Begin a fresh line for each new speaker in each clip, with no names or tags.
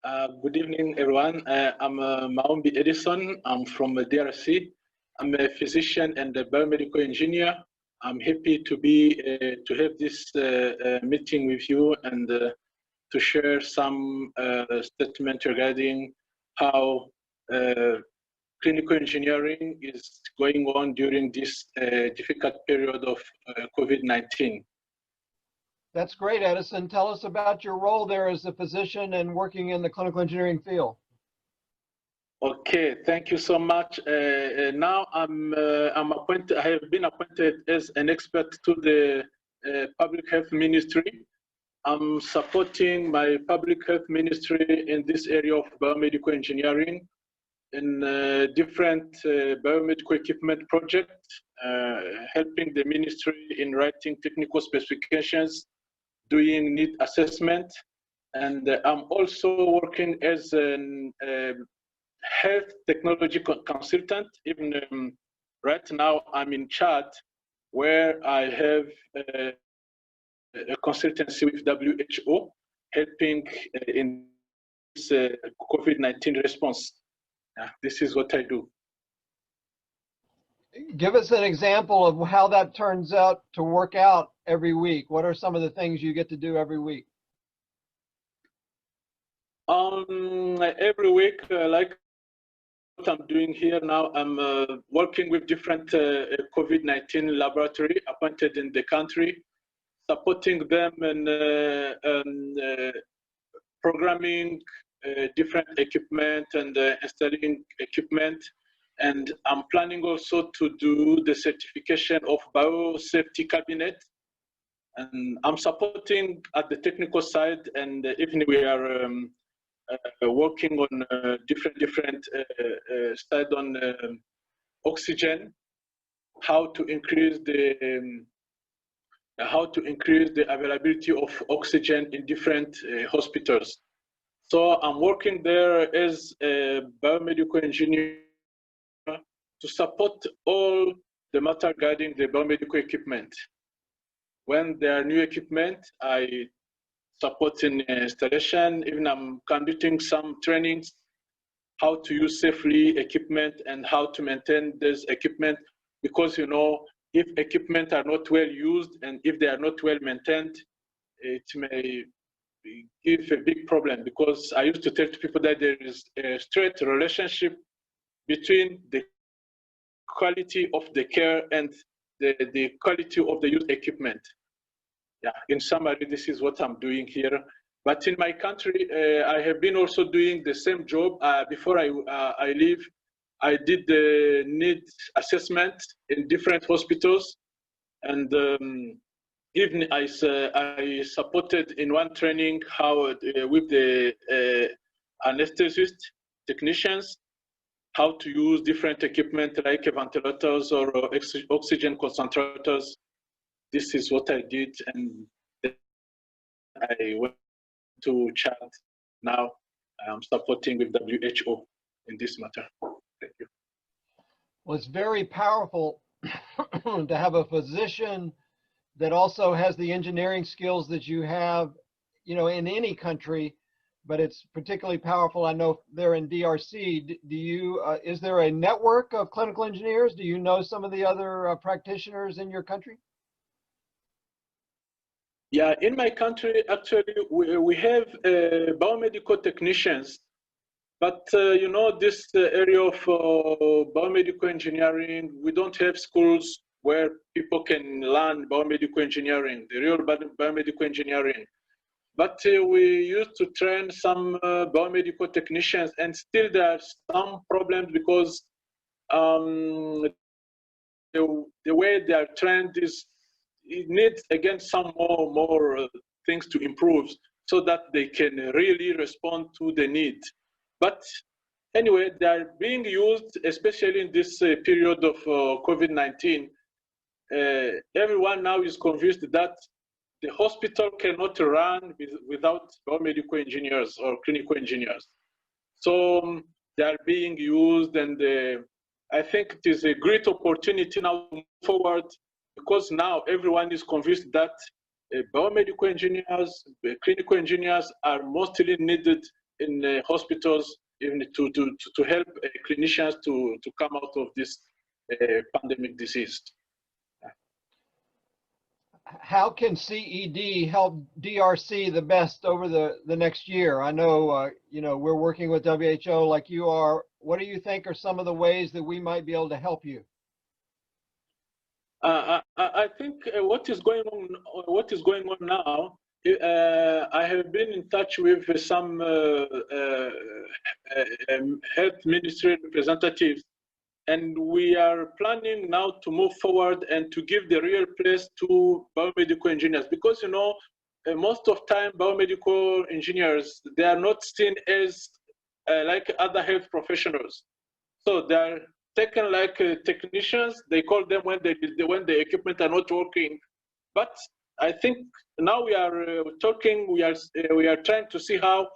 Good evening, everyone. I'm Maombi Edison. I'm from DRC. I'm a physician and a biomedical engineer. I'm happy to be to have this meeting with you and to share some statement regarding how clinical engineering is going on during this difficult period of COVID-19.
That's great, Edison. Tell us about your role there as a physician and working in the clinical engineering field.
Okay, thank you so much. Now I'm appointed. I have been appointed as an expert to the Public Health Ministry. I'm supporting my Public Health Ministry in this area of biomedical engineering in different biomedical equipment projects, helping the ministry in writing technical specifications, doing need assessment, and I'm also working as an health technology consultant. Even right now, I'm in Chad, where I have a consultancy with WHO, helping in this COVID-19 response. This is what I do.
Give us an example of how that turns out to work out every week. What are some of the things you get to do every week?
Every week, like what I'm doing here now, I'm working with different COVID-19 laboratory appointed in the country, supporting them in programming different equipment and installing equipment. And I'm planning also to do the certification of biosafety cabinet. And I'm supporting at the technical side, and even we are working on different side on oxygen, how to increase the availability of oxygen in different hospitals. So I'm working there as a biomedical engineer to support all the matter regarding the biomedical equipment. When there are new equipment, I support in installation. Even I'm conducting some trainings, how to use safely equipment and how to maintain this equipment. Because you know, if equipment are not well used and if they are not well maintained, it may give a big problem. Because I used to tell to people that there is a straight relationship between the quality of the care and the quality of the used equipment. Yeah, in summary, this is what I'm doing here. But in my country, I have been also doing the same job. Before I leave, I did the needs assessment in different hospitals, and even I supported in one training how with the anesthetist technicians, how to use different equipment like ventilators or oxygen concentrators. This is what I did, and then I went to Chad. Now I'm supporting with WHO in this matter. Thank you.
Well, it's very powerful to have a physician that also has the engineering skills that you have, you know, in any country, but it's particularly powerful. I know there in DRC. Do you is there a network of clinical engineers? Do you know some of the other practitioners in your country?
Yeah, in my country, actually, we have biomedical technicians, but you know, this area of biomedical engineering, we don't have schools where people can learn biomedical engineering, the real biomedical engineering. But we used to train some biomedical technicians, and still there are some problems because the way they are trained is, it needs again some more things to improve so that they can really respond to the need. But anyway, they are being used, especially in this period of COVID-19. Everyone now is convinced that the hospital cannot run without biomedical engineers or clinical engineers. So they are being used, and I think it is a great opportunity now to move forward, because now everyone is convinced that biomedical engineers, clinical engineers are mostly needed in hospitals, even to help clinicians to come out of this pandemic disease.
How can CED help DRC the best over the next year? I know, you know, we're working with WHO like you are. What do you think are some of the ways that we might be able to help you?
I think what is going on now. I have been in touch with some health ministry representatives, and we are planning now to move forward and to give the real place to biomedical engineers, because, you know, most of time biomedical engineers, they are not seen as like other health professionals. So they are taken like technicians. They call them when the equipment are not working. But I think now we are talking. We are trying to see how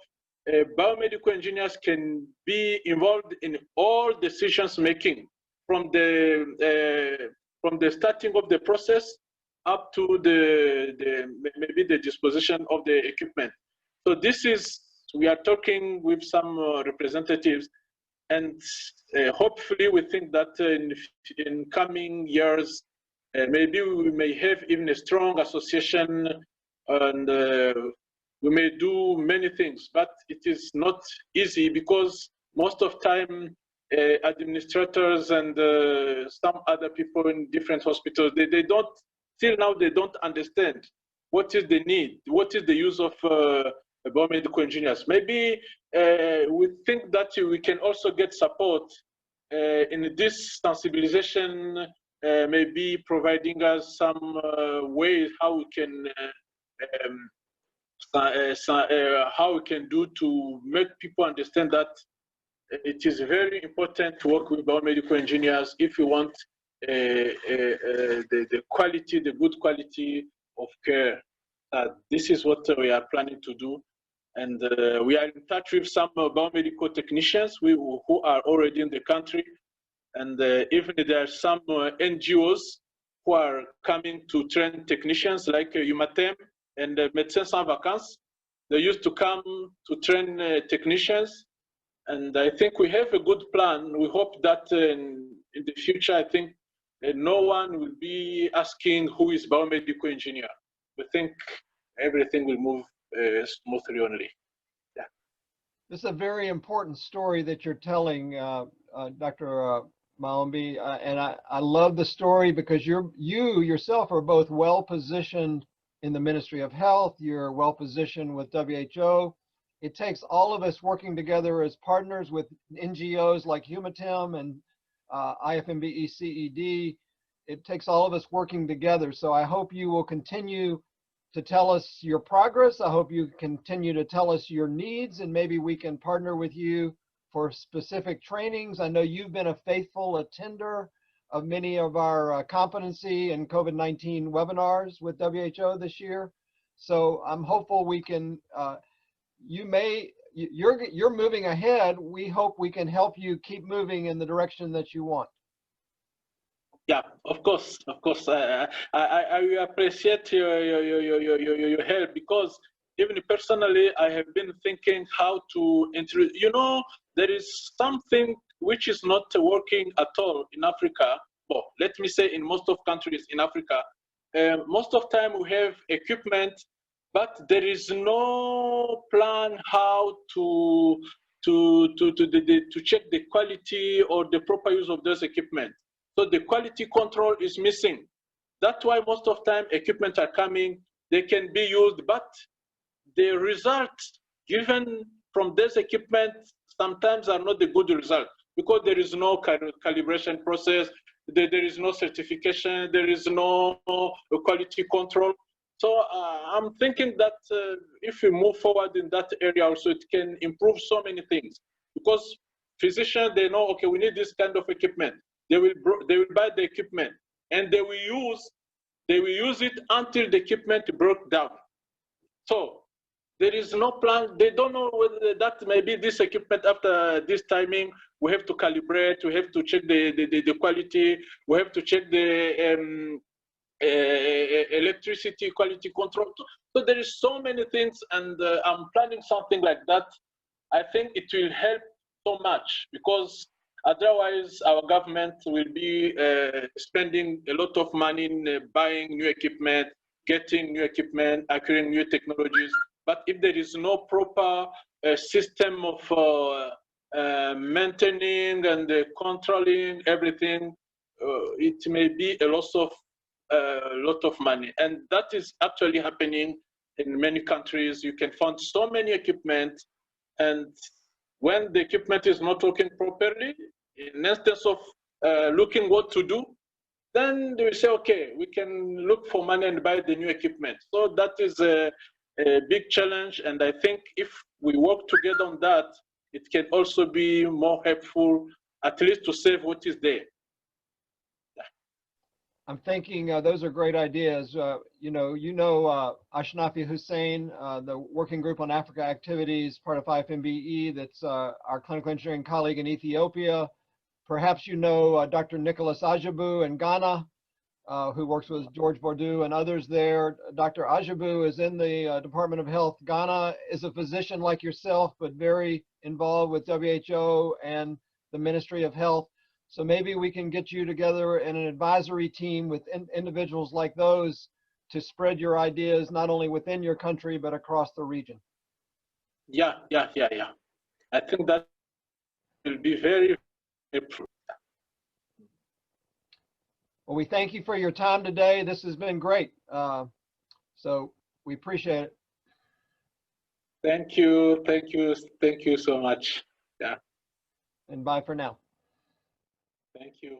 biomedical engineers can be involved in all decisions making, from the starting of the process up to maybe the disposition of the equipment. So we are talking with some representatives, and hopefully we think that in coming years, maybe we may have even a strong association, and we may do many things, but it is not easy, because most of time administrators and some other people in different hospitals, they don't, till now they don't understand what is the need, what is the use of biomedical engineers. Maybe we think that we can also get support in this sensibilization, maybe providing us some ways how we can how we can do to make people understand that it is very important to work with biomedical engineers if you want the quality, the good quality of care. This is what we are planning to do. And we are in touch with some biomedical technicians who are already in the country. And even there are some NGOs who are coming to train technicians, like UMATEM and Médecins Sans Vacances. They used to come to train technicians. And I think we have a good plan. We hope that in the future, I think no one will be asking who is biomedical engineer. We think everything will move smoothly only. Yeah.
This is a very important story that you're telling, Dr. Maombi, and I love the story because you yourself are both well positioned in the Ministry of Health. You're well positioned with WHO. It takes all of us working together as partners with NGOs like Humatem and IFMBE CED. It takes all of us working together. So I hope you will continue to tell us your progress. I hope you continue to tell us your needs, and maybe we can partner with you for specific trainings. I know you've been a faithful attender of many of our competency and COVID-19 webinars with WHO this year. So I'm hopeful we can, you're moving ahead. We hope we can help you keep moving in the direction that you want.
Yeah, of course. I appreciate your help, because even personally, I have been thinking how to introduce. You know, there is something which is not working at all in Africa. Well, let me say in most of countries in Africa, most of time we have equipment, but there is no plan how to check the quality or the proper use of those equipment. So the quality control is missing. That's why most of time equipment are coming, they can be used, but the results given from this equipment sometimes are not the good result, because there is no calibration process, there is no certification, there is no quality control. So I'm thinking that if we move forward in that area also, it can improve so many things, because physicians, they know, okay, we need this kind of equipment. They will buy the equipment, and they will use it until the equipment broke down. So there is no plan. They don't know whether that maybe this equipment after this timing, we have to calibrate, we have to check the quality, we have to check the electricity quality control. So there is so many things, and I'm planning something like that. I think it will help so much, because otherwise our government will be spending a lot of money in buying new equipment, getting new equipment, acquiring new technologies. But if there is no proper system of maintaining and controlling everything, it may be a loss of lot of money. And that is actually happening in many countries. You can find so many equipment, and when the equipment is not working properly, in instance of looking what to do, then they will say, okay, we can look for money and buy the new equipment. So that is a big challenge. And I think if we work together on that, it can also be more helpful, at least to save what is there.
I'm thinking those are great ideas. Ashnafi Hussein, the Working Group on Africa Activities, part of IFMBE, that's our clinical engineering colleague in Ethiopia. Perhaps you know Dr. Nicholas Ajabu in Ghana, who works with George Bordeaux and others there. Dr. Ajabu is in the Department of Health. Ghana is a physician like yourself, but very involved with WHO and the Ministry of Health. So maybe we can get you together in an advisory team with individuals like those to spread your ideas, not only within your country, but across the region.
Yeah. I think that will be very helpful.
Well, we thank you for your time today. This has been great. So we appreciate it.
Thank you so much. Yeah.
And bye for now.
Thank you.